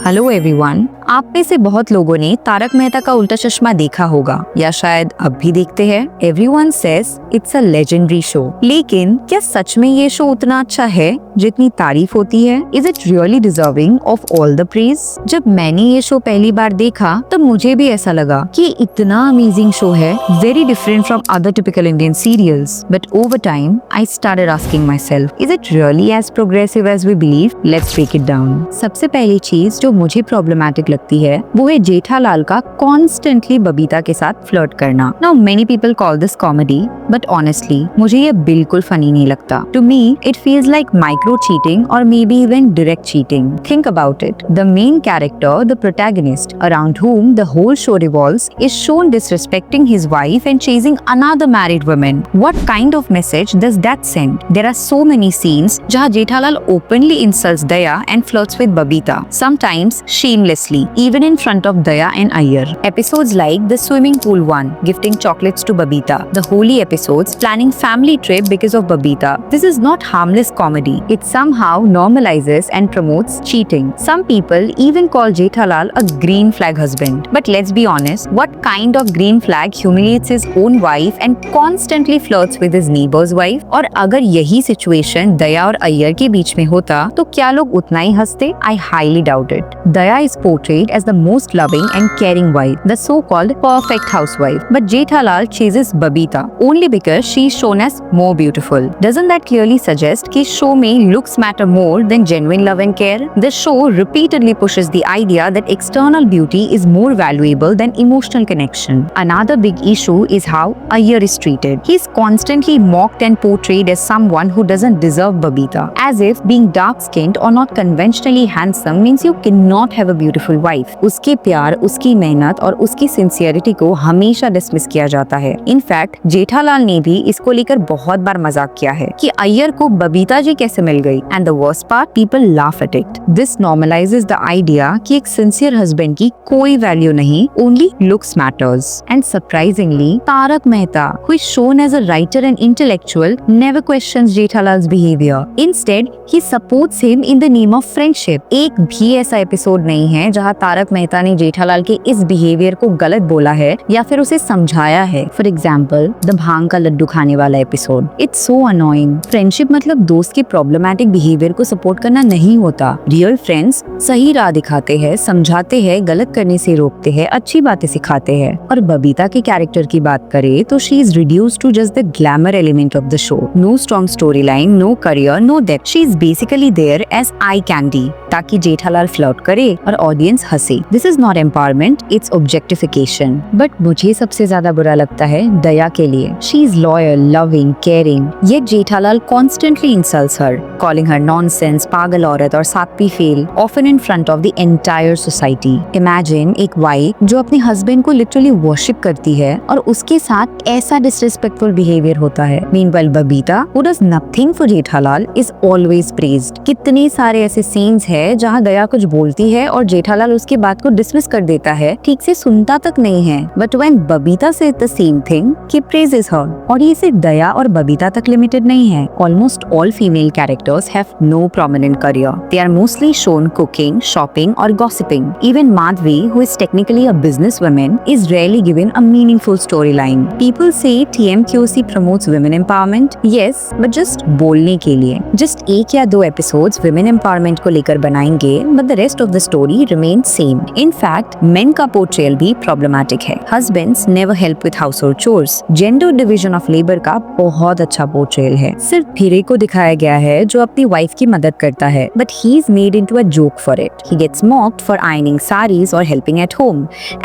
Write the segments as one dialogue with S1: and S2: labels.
S1: Hello everyone, आप में से बहुत लोगों ने तारक मेहता का उल्टा चश्मा देखा होगा या शायद अब भी देखते हैं। Everyone says it's a legendary show, लेकिन क्या सच में ये शो उतना अच्छा है जितनी तारीफ होती है? Is it really deserving of all the praise? जब मैंने ये शो पहली बार देखा तब मुझे भी ऐसा लगा कि इतना अमेजिंग शो है, very different from other typical Indian serials. But over time I started asking myself, is it really as progressive as we believe? Let's break it down. सबसे पहली चीज जो मुझे प्रॉब्लमैटिक लगती है वो है जेठालाल का कॉन्स्टेंटली बबीता के साथ फ्लर्ट करना। Now many people call this comedy, but honestly मुझे ये बिल्कुल फनी नहीं लगता। To me it feels like micro cheating और maybe even direct cheating. Think about it, the main character, the protagonist around whom the whole show revolves, is shown disrespecting his wife and chasing another married woman. What kind of message does that send? There are so many scenes जहाँ Jethalal openly insults Daya and flirts with Babita, sometimes shamelessly, even in front of Daya and Iyer. Episodes like the swimming pool one, gifting chocolates to Babita, the holy episodes, planning family trip because of Babita. This is not harmless comedy. It somehow normalizes and promotes cheating. Some people even call Jethalal a green flag husband. But let's be honest, what kind of green flag humiliates his own wife and constantly flirts with his neighbor's wife? और अगर यही situation दया और अय्यर के बीच में होता तो क्या लोग उतना ही हंसते? I highly doubt it. Daya is portrayed as the most loving and caring wife, the so-called perfect housewife. But Jethalal chases Babita only because she is shown as more beautiful. Doesn't that clearly suggest कि show में looks matter more than genuine love and care? The show repeatedly pushes the idea that external beauty is more valuable than emotional connection. Another big issue is how Iyer is treated. He is constantly mocked and portrayed as someone who doesn't deserve Babita, as if being dark-skinned or not conventionally handsome means you cannot have a beautiful wife. उसके प्यार, उसकी मेहनत और उसकी sincerity को हमेशा dismiss किया जाता है। इनफैक्ट जेठालाल ने भी इसको लेकर बहुत बार मजाक किया है कि अय्यर को बबीता जी कैसे मिल गई, and the worst part, people laugh at it. This normalises the idea कि एक सिंसियर हस्बैंड की कोई वैल्यू नहीं, only looks matters. And surprisingly, Tarak Mehta, who is shown as a writer and intellectual, never questions Jethalal's behavior. Instead, he supports him in the name of friendship. एक भी ऐसा episode नहीं है जहाँ तारक मेहता ने जेठालाल के इस बिहेवियर को गलत बोला है या फिर उसे समझाया है। फॉर एग्जाम्पल, द भांग का लड्डू खाने वाला episode. It's so annoying. Friendship मतलब दोस्त के प्रॉब्लमैटिक बिहेवियर को सपोर्ट करना नहीं होता। रियल फ्रेंड्स सही राह दिखाते हैं, समझाते हैं, गलत करने से रोकते हैं, अच्छी बातें सिखाते हैं। और बबीता के कैरेक्टर की बात करें तो she is reduced to just the glamour element of the show. No strong story line, no career, no depth. She is basically there as eye candy, ताकि जेठालाल फ्लर्ट करे और ऑडियंस हंसे। This is not empowerment, it's objectification. But मुझे सबसे ज्यादा बुरा लगता है दया के लिए। She is loyal, loving, caring, yet Jethalal constantly insults her, calling her nonsense, पागल औरत और सात्वी fail, often in front of the entire society. Imagine एक वाइफ जो अपने हस्बैंड को लिटरली वर्शिप करती है और उसके साथ ऐसा डिसरिस्पेक्टफुल बिहेवियर होता है। Meanwhile Babita, who does nothing for Jethalal, is always praised. कितने सारे ऐसे सीन्स है जहाँ दया कुछ बोलती है और जेठालाल उसकी बात को डिसमिस कर देता है, ठीक से सुनता तक नहीं है। But when Babita says the same thing, he praises her. और ये सिर्फ दया और बबीता तक लिमिटेड नहीं है। Almost all female characters have no prominent career. They are mostly shown cooking, shopping or gossiping. Even Madhvi, who is technically a businesswoman, is rarely given a meaningful storyline. People say TMQC promotes women empowerment. Yes, but just बोलने के लिए। Just एक या दो episodes women empowerment को लेकर बनाएंगे, but the rest of the story remains same. In fact, men का portrayal भी problematic है। Husbands never help with household chores. Gender division of labor का बहुत अच्छा portrayal है। सिर्फ भीरे को दिखाया गया है जो अपनी wife की मदद करता है, but he is made into a joke for it. He gets mocked for ironing sarees or helping at home,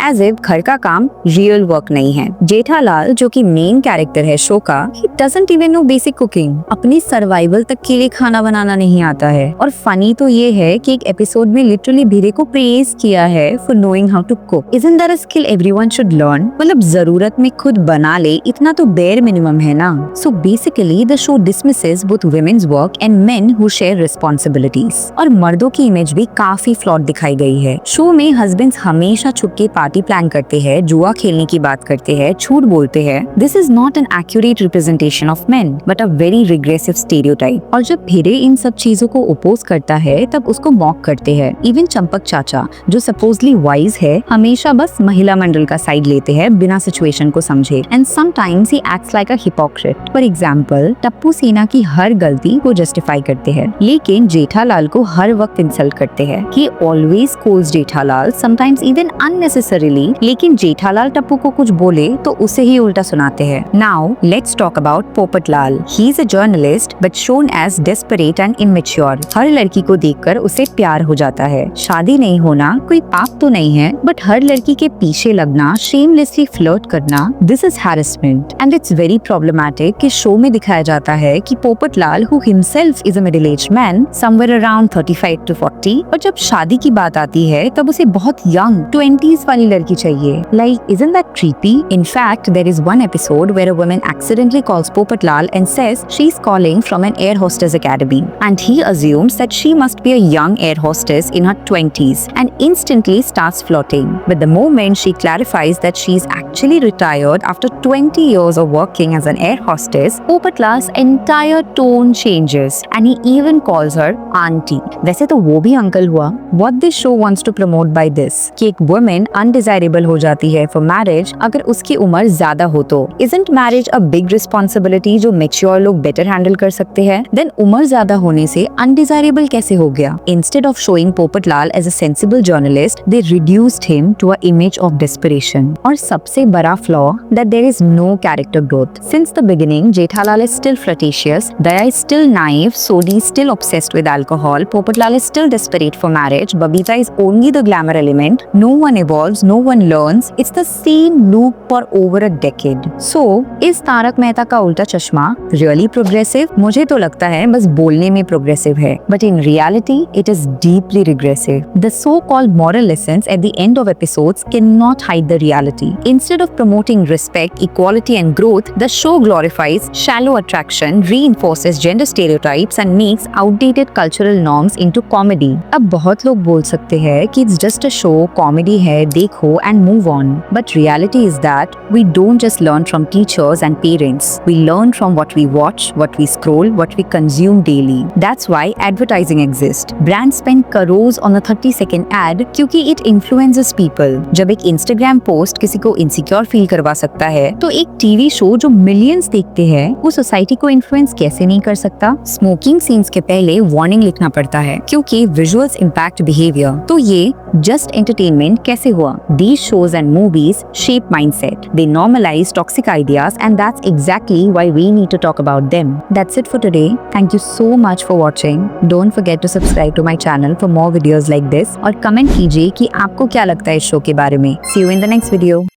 S1: as if घर का काम रियल वर्क नहीं है। जेठालाल जो कि मेन कैरेक्टर है शो का, he doesn't even know basic cooking. अपनी सर्वाइवल तक के लिए खाना बनाना नहीं आता है। और फनी तो ये है कि एक एपिसोड में लिटरली भीरे को प्रेज किया है for knowing how to cook. Isn't that a skill everyone should learn? मतलब जरूरत में खुद बना ले, इतना तो bare minimum है ना। So basically the show dismisses both women's work and men who share responsibilities. और मर्दों की इमेज भी काफी फ्लॉट दिखाई गई है। शो में हस्बैंड्स हमेशा छुप के पार्टी प्लान करते हैं, जुआ खेलने की बात करते हैं, झूठ बोलते हैं। This is not an accurate representation of men, but a very regressive stereotype. और जब भीरे इन सब चीजों को ओपोज करता है तब उसको मॉक करते हैं। इवन चंपक चाचा, जो सपोजली वाइज है, हमेशा बस महिला मंडल का साइड लेते हैं बिना सिचुएशन को समझे, and sometimes he acts like a hypocrite. For example, Tappu सेना की हर गलती को जस्टिफाई करते हैं, लेकिन जेठालाल को हर वक्त इंसल्ट करते हैं। He always scolds Jethalal, sometimes even unnecessarily, लेकिन जेठालाल टप्पू को कुछ बोले तो उसे ही उल्टा सुनाते हैं। Now let's talk about Popatlal. He is a journalist but shown as desperate and immature। हर लड़की को देखकर उसे प्यार हो जाता है। शादी नहीं होना कोई पाप तो नहीं है, बट हर लड़की के पीछे लगना, shamelessly flirt करना, this is harassment and it's very problematic कि शो में दिखाया जाता है कि Popatlal who himself is a middle-aged man somewhere around 35 to 40, और जब शादी की बात आती है तब उसे बहुत यंग 20s वाली लड़की चाहिए। Like, isn't that creepy? In fact, there is one episode where a woman accidentally calls Popatlal and says she's calling from an air hostess academy, and he assumes that she must be a young air hostess in her 20s and instantly starts flirting. But the moment she clarifies that she's actually retired after 20 years of working as an air hostess, Popatlal's entire tone changes and he even calls her auntie. वैसे तो वो भी uncle हुआ। What this show wants to promote by this कि एक woman undesirable हो जाती है for marriage अगर उसकी उम्र ज्यादा हो तो। Isn't marriage a big responsibility जो mature लोग better handle कर सकते हैं? Then उम्र ज्यादा होने से undesirable कैसे हो गया? Instead of showing Popatlal as a sensible journalist, they reduced him to a image of desperation. और सबसे बड़ा flaw that there is no character growth. Since the beginning, Jethalal is still flirtatious, Daya is still naive, Soni is still obsessed with alcohol, Popatlal is still desperate for marriage, Babita is only the glamour element, no one evolves, no one learns, it's the same loop for over a decade. So, is Tarak Mehta का उल्टा चश्मा really progressive? मुझे तो लगता है बस बोलने में progressive है, but in reality, it is deeply regressive. The so-called moral lessons at the end of episodes cannot hide the reality. Instead of promoting respect, equality and growth, the show glorifies shallow attraction, reinforces gender stereotypes and makes outdated cultural norms into comedy. अब बहुत लोग बोल सकते हैं कि it's just a show, comedy है, देखो and move on. But reality is that we don't just learn from teachers and parents. We learn from what we watch, what we scroll, what we consume daily. That's why advertising exists. Brands spend crores on a 30-second ad क्योंकि it influences people. जब एक Instagram post किसी को insecure feel करवा सकता है, तो एक TV शो जो millions देखते हैं, वो सोसाइटी को इन्फ्लुएंस कैसे नहीं कर सकता? स्मोकिंग सीन्स के पहले वार्निंग लिखना पड़ता है क्योंकि विजुअल्स इम्पैक्ट बिहेवियर। तो ये जस्ट एंटरटेनमेंट कैसे हुआ? These shows and movies shape mindset. They normalize toxic ideas and that's exactly why we need to talk about them. That's it for today. Thank you so much for watching. Don't forget to subscribe to my channel for more videos like this और comment कीजिए कि आपको क्या लगता है इस show के बारे में। See you in the next video.